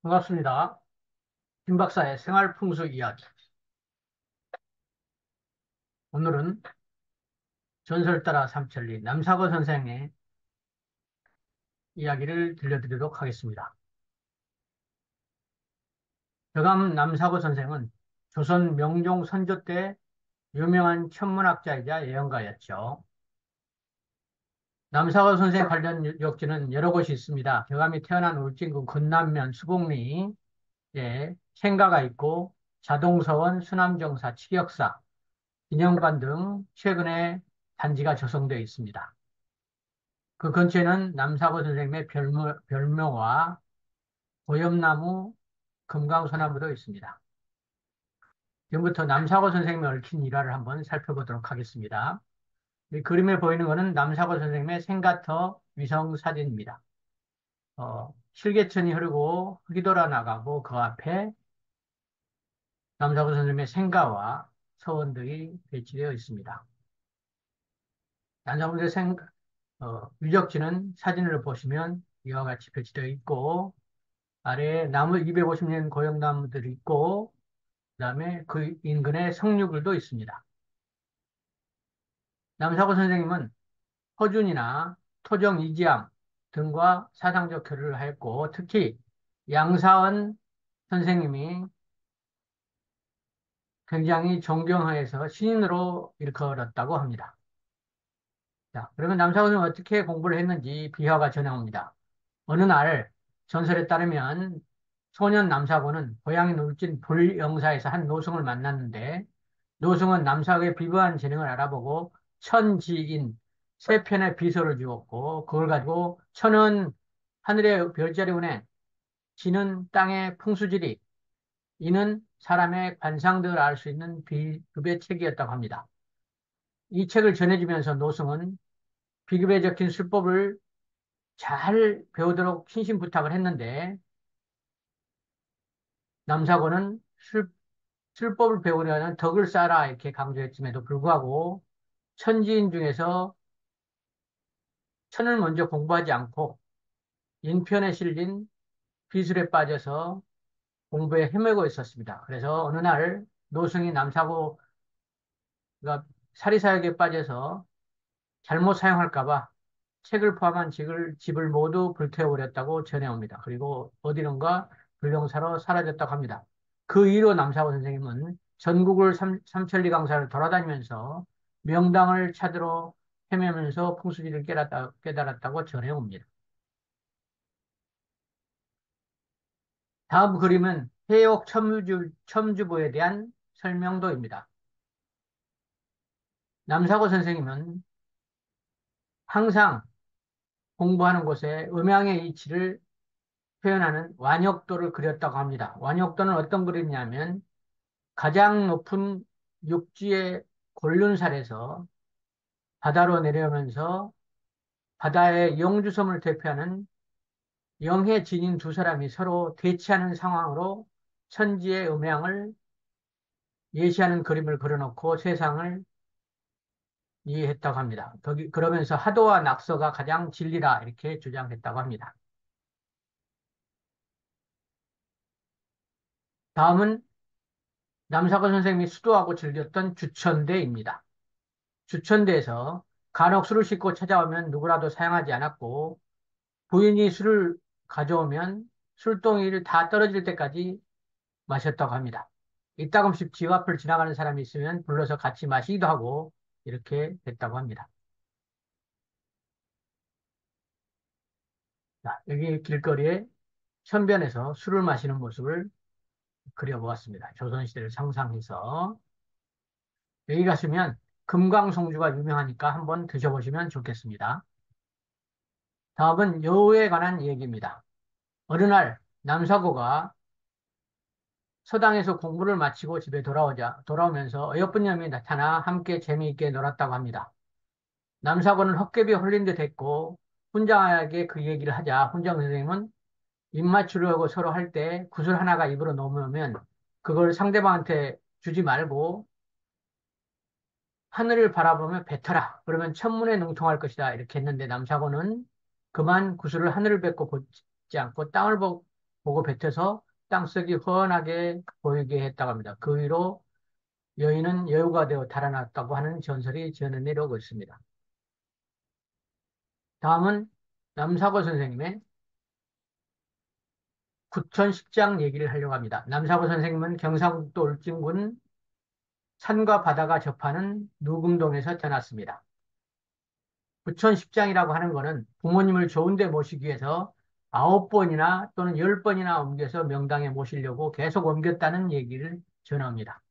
반갑습니다. 김 박사의 생활풍수 이야기. 오늘은 전설 따라 삼천리 남사거 선생의 이야기를 들려드리도록 하겠습니다. 여감 남사거 선생은 조선 명종 선조 때 유명한 천문학자이자 예언가였죠. 남사거 선생 관련 역지는 여러 곳이 있습니다. 여감이 태어난 울진군 군남면 수곡리에 생가가 있고 자동서원, 수남정사, 치역사, 기념관 등 최근에 단지가 조성되어 있습니다. 그 근처에는 남사고 선생님의 별묘와 고염나무, 금강소나무도 있습니다. 지금부터 남사고 선생님의 얽힌 일화를 한번 살펴보도록 하겠습니다. 이 그림에 보이는 것은 남사고 선생님의 생가터 위성 사진입니다. 실개천이 흐르고 흙이 돌아 나가고 그 앞에 남사고 선생님의 생가와 서원들이 배치되어 있습니다. 남사고 선생님 유적지는 사진을 보시면 이와 같이 배치되어 있고 아래에 나무 250년 고형나무들이 있고 그다음에 그 인근에 성류굴도 있습니다. 남사고 선생님은 허준이나 토정 이지암 등과 사상적 교류를 하였고 특히 양사원 선생님이 굉장히 존경하여서 신인으로 일컬었다고 합니다. 자, 그러면 남사고 선생님은 어떻게 공부를 했는지 비화가 전해옵니다. 어느 날 전설에 따르면 소년 남사고는 고향인 울진 불영사에서 한 노승을 만났는데 노승은 남사고의 비범한 재능을 알아보고 천지인 세 편의 비서를 주었고 그걸 가지고 천은 하늘의 별자리 운에 지는 땅의 풍수지리 이는 사람의 관상들을 알 수 있는 비급의 책이었다고 합니다. 이 책을 전해주면서 노승은 비급에 적힌 술법을 잘 배우도록 신신부탁을 했는데 남사고는 술법을 배우려는 덕을 쌓아라 이렇게 강조했음에도 불구하고 천지인 중에서 천을 먼저 공부하지 않고 인편에 실린 비술에 빠져서 공부에 헤매고 있었습니다. 그래서 어느 날 노승이 남사고가 사리사욕에 빠져서 잘못 사용할까 봐 책을 포함한 집을 모두 불태워버렸다고 전해옵니다. 그리고 어디론가 불령사로 사라졌다고 합니다. 그 이후로 남사고 선생님은 전국을 삼천리 강사를 돌아다니면서 명당을 찾으러 헤매면서 풍수지를 깨달았다고 전해옵니다. 다음 그림은 해옥 첨주보에 대한 설명도입니다. 남사고 선생님은 항상 공부하는 곳에 음양의 이치를 표현하는 완역도를 그렸다고 합니다. 완역도는 어떤 그림이냐면 가장 높은 육지의 곤륜살에서 바다로 내려오면서 바다의 영주섬을 대표하는 영해 진인 두 사람이 서로 대치하는 상황으로 천지의 음양을 예시하는 그림을 그려놓고 세상을 이해했다고 합니다. 그러면서 하도와 낙서가 가장 진리라 이렇게 주장했다고 합니다. 다음은 남사건 선생님이 수도하고 즐겼던 주천대입니다. 주천대에서 간혹 술을 싣고 찾아오면 누구라도 사용하지 않았고 부인이 술을 가져오면 술동이를 다 떨어질 때까지 마셨다고 합니다. 이따금씩 집 앞을 지나가는 사람이 있으면 불러서 같이 마시기도 하고 이렇게 됐다고 합니다. 자, 여기 길거리에 천변에서 술을 마시는 모습을 그려보았습니다. 조선시대를 상상해서 여기 가시면 금강송주가 유명하니까 한번 드셔보시면 좋겠습니다. 다음은 여우에 관한 얘기입니다. 어느 날 남사고가 서당에서 공부를 마치고 집에 돌아오면서 어여쁜 녀이 나타나 함께 재미있게 놀았다고 합니다. 남사고는 헛개비에 홀린 듯 했고 훈장에게 그 얘기를 하자 훈장 선생님은 입맞추려고 서로 할 때 구슬 하나가 입으로 넘어오면 그걸 상대방한테 주지 말고 하늘을 바라보며 뱉어라. 그러면 천문에 능통할 것이다. 이렇게 했는데 남사고는 그만 구슬을 하늘을 뱉고 보지 않고 보고 뱉어서 땅속이 훤하게 보이게 했다고 합니다. 그 위로 여인은 여우가 되어 달아났다고 하는 전설이 전해 내려오고 있습니다. 다음은 남사고 선생님의 구천식장 얘기를 하려고 합니다. 남사고 선생님은 경상북도 울진군 산과 바다가 접하는 누금동에서 태어났습니다. 부천십장이라고 하는 것은 부모님을 좋은 데 모시기 위해서 9번이나 또는 10번이나 옮겨서 명당에 모시려고 계속 옮겼다는 얘기를 전합니다.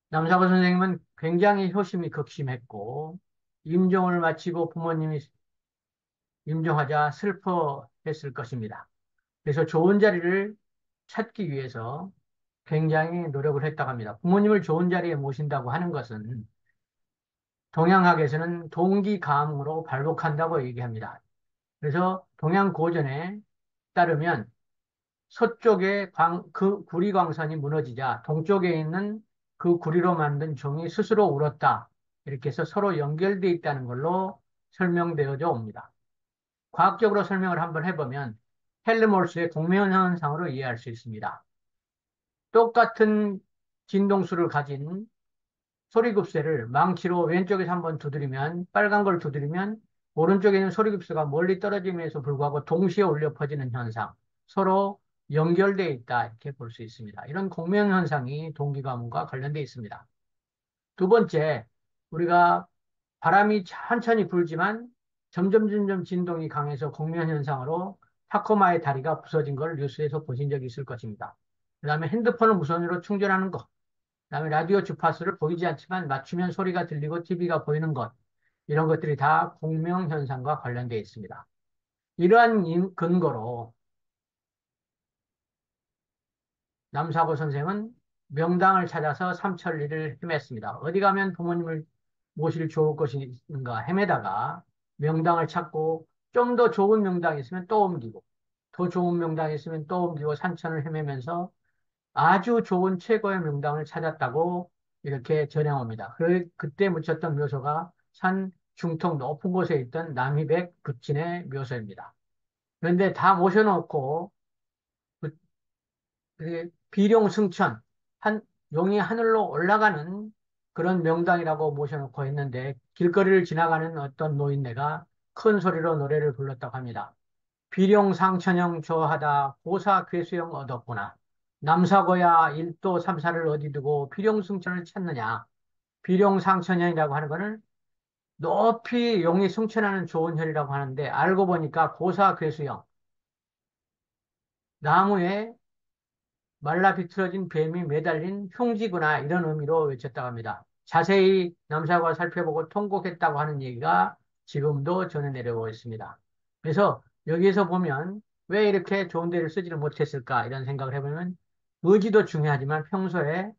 남사고 선생님은 굉장히 효심이 극심했고 임종을 마치고 부모님이 임종하자 슬퍼했을 것입니다. 그래서 좋은 자리를 찾기 위해서 굉장히 노력을 했다고 합니다. 부모님을 좋은 자리에 모신다고 하는 것은 동양학에서는 동기감으로 발복한다고 얘기합니다. 그래서 동양고전에 따르면 서쪽에 그 구리광선이 무너지자 동쪽에 있는 그 구리로 만든 종이 스스로 울었다. 이렇게 해서 서로 연결되어 있다는 걸로 설명되어져 옵니다. 과학적으로 설명을 한번 해보면 헬름홀스의 공면현상으로 이해할 수 있습니다. 똑같은 진동수를 가진 소리급쇠를 망치로 왼쪽에서 한번 두드리면 빨간 걸 두드리면 오른쪽에 있는 소리급쇠가 멀리 떨어짐에도 불구하고 동시에 울려 퍼지는 현상, 서로 연결되어 있다 이렇게 볼 수 있습니다. 이런 공명 현상이 동기가문과 관련되어 있습니다. 두 번째, 우리가 바람이 천천히 불지만 점점 진동이 강해서 공면 현상으로 타코마의 다리가 부서진 걸 뉴스에서 보신 적이 있을 것입니다. 그 다음에 핸드폰을 무선으로 충전하는 것, 그다음에 라디오 주파수를 보이지 않지만 맞추면 소리가 들리고 TV가 보이는 것, 이런 것들이 다 공명 현상과 관련되어 있습니다. 이러한 근거로 남사고 선생은 명당을 찾아서 삼천리를 헤맸습니다. 어디 가면 부모님을 모실 좋을 것인가 헤매다가 명당을 찾고 좀 더 좋은 명당이 있으면 또 옮기고 더 좋은 명당이 있으면 또 옮기고 산천을 헤매면서 아주 좋은 최고의 명당을 찾았다고 이렇게 전해옵니다. 그때 묻혔던 묘소가 산 중턱 높은 곳에 있던 남이백 부친의 묘소입니다. 그런데 다 모셔놓고 비룡승천, 용이 하늘로 올라가는 그런 명당이라고 모셔놓고 있는데 길거리를 지나가는 어떤 노인네가 큰 소리로 노래를 불렀다고 합니다. 비룡상천형 조하다 고사괴수형 얻었구나. 남사고야 일도 삼사를 어디 두고 비룡승천을 찾느냐. 비룡상천형이라고 하는 것은 높이 용이 승천하는 좋은 혈이라고 하는데 알고 보니까 고사괴수형, 나무에 말라 비틀어진 뱀이 매달린 흉지구나 이런 의미로 외쳤다고 합니다. 자세히 남사고를 살펴보고 통곡했다고 하는 얘기가 지금도 전해 내려오고 있습니다. 그래서 여기에서 보면 왜 이렇게 좋은 데를 쓰지를 못했을까 이런 생각을 해보면 의지도 중요하지만 평소에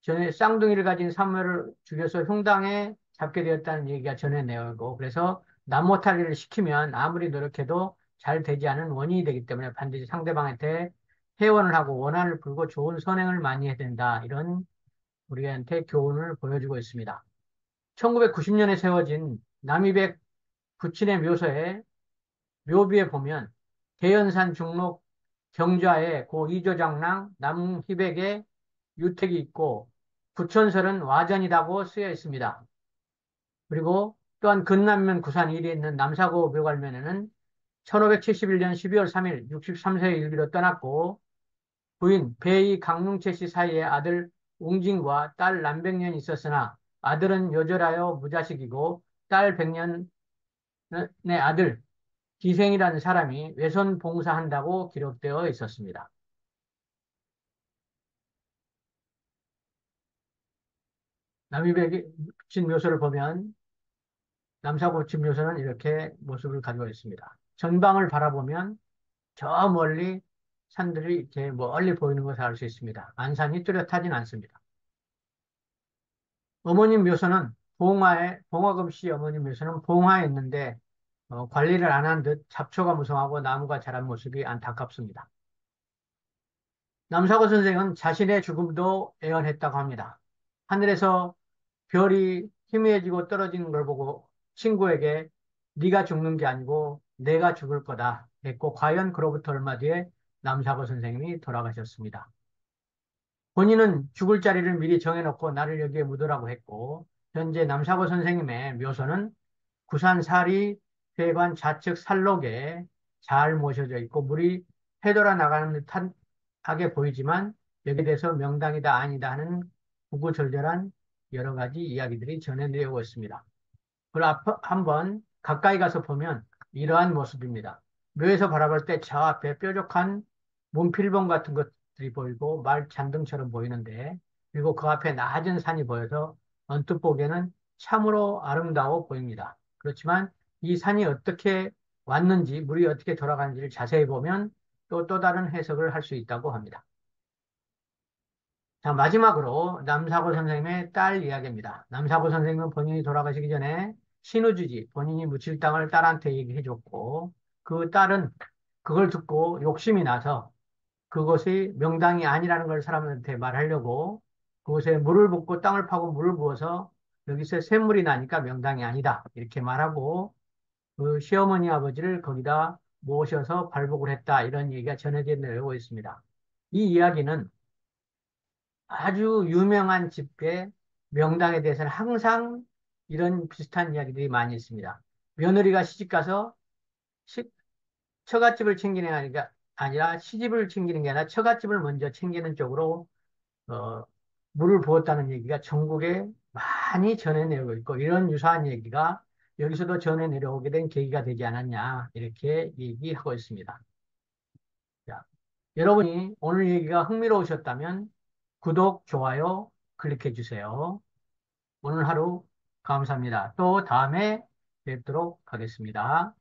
전에 쌍둥이를 가진 사무엘을 죽여서 흉당에 잡게 되었다는 얘기가 전해 내오고 그래서 남모탈리를 시키면 아무리 노력해도 잘 되지 않은 원인이 되기 때문에 반드시 상대방한테 회원을 하고 원한을 풀고 좋은 선행을 많이 해야 된다. 이런 우리한테 교훈을 보여주고 있습니다. 1990년에 세워진 남이백 부친의 묘소에 묘비에 보면 대연산 중록 경좌에 고 이조장랑 남희백의 유택이 있고 부천설은 와전이라고 쓰여 있습니다. 그리고 또한 근남면 구산 일에 있는 남사고 묘관면에는 1571년 12월 3일 63세의 일기로 떠났고 부인 배이 강릉채 씨 사이에 아들 웅진과 딸 남백년이 있었으나 아들은 요절하여 무자식이고 딸 백년의 아들 기생이라는 사람이 외손 봉사한다고 기록되어 있었습니다. 남이백이 붙인 묘소를 보면 남사고 붙인 묘소는 이렇게 모습을 가지고 있습니다. 전방을 바라보면 저 멀리 산들이 이렇게 멀리 보이는 것을 알 수 있습니다. 안산이 뚜렷하진 않습니다. 어머님 묘소는 봉화금 씨 어머님 묘소는 봉화에 있는데 관리를 안 한 듯 잡초가 무성하고 나무가 자란 모습이 안타깝습니다. 남사고 선생은 자신의 죽음도 애언했다고 합니다. 하늘에서 별이 희미해지고 떨어지는 걸 보고 친구에게 네가 죽는 게 아니고 내가 죽을 거다 했고, 과연 그로부터 얼마 뒤에 남사고 선생님이 돌아가셨습니다. 본인은 죽을 자리를 미리 정해놓고 나를 여기에 묻으라고 했고, 현재 남사고 선생님의 묘소는 구산사리 회관 좌측 산록에 잘 모셔져 있고, 물이 해돌아 나가는 듯하게 보이지만, 여기에 대해서 명당이다 아니다 하는 구구절절한 여러 가지 이야기들이 전해 내려오고 있습니다. 그걸 한번 가까이 가서 보면 이러한 모습입니다. 묘에서 바라볼 때 저 앞에 뾰족한 문필봉 같은 것들이 보이고 말 잔등처럼 보이는데, 그리고 그 앞에 낮은 산이 보여서 언뜻 보기에는 참으로 아름다워 보입니다. 그렇지만 이 산이 어떻게 왔는지, 물이 어떻게 돌아가는지를 자세히 보면 또 다른 해석을 할 수 있다고 합니다. 자, 마지막으로 남사고 선생님의 딸 이야기입니다. 남사고 선생님은 본인이 돌아가시기 전에 신우주지, 본인이 묻힐 땅을 딸한테 얘기해줬고, 그 딸은 그걸 듣고 욕심이 나서 그것이 명당이 아니라는 걸 사람한테 말하려고 그곳에 물을 붓고 땅을 파고 물을 부어서 여기서 샘물이 나니까 명당이 아니다, 이렇게 말하고 그 시어머니 아버지를 거기다 모셔서 발복을 했다, 이런 얘기가 전해져 내려오고 있습니다. 이 이야기는 아주 유명한 집계 명당에 대해서는 항상 이런 비슷한 이야기들이 많이 있습니다. 며느리가 시집가서 시- 처갓집을 챙기는 게 아니라 시집을 챙기는 게 아니라 처갓집을 먼저 챙기는 쪽으로 어, 물을 부었다는 얘기가 전국에 많이 전해 내려오고 있고, 이런 유사한 얘기가 여기서도 전해 내려오게 된 계기가 되지 않았냐, 이렇게 얘기하고 있습니다. 자, 여러분이 오늘 얘기가 흥미로우셨다면 구독, 좋아요 클릭해 주세요. 오늘 하루 감사합니다. 또 다음에 뵙도록 하겠습니다.